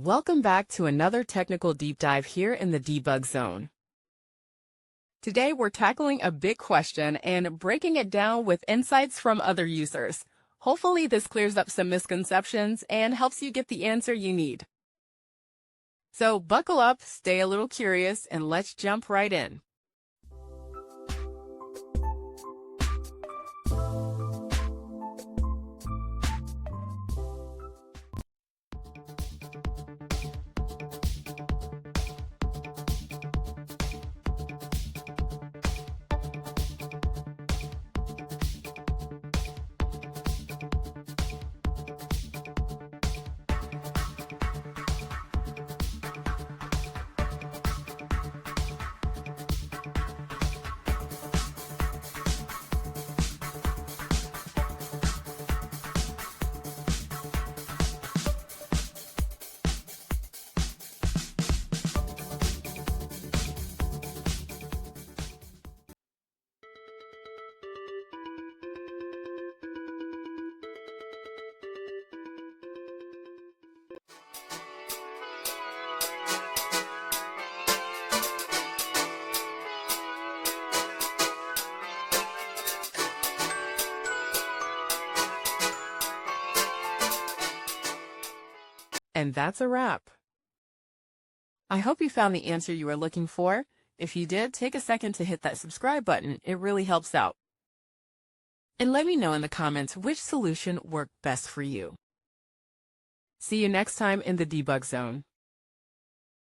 Welcome back to another technical deep dive here in the debug zone. Today we're tackling a big question and breaking it down with insights from other users. Hopefully this clears up some misconceptions and helps you get the answer you need. So buckle up, stay a little curious, and let's jump right in. And that's a wrap. I hope you found the answer you were looking for. If you did, take a second to hit that subscribe button. It really helps out. And let me know in the comments which solution worked best for you. See you next time in the debug zone.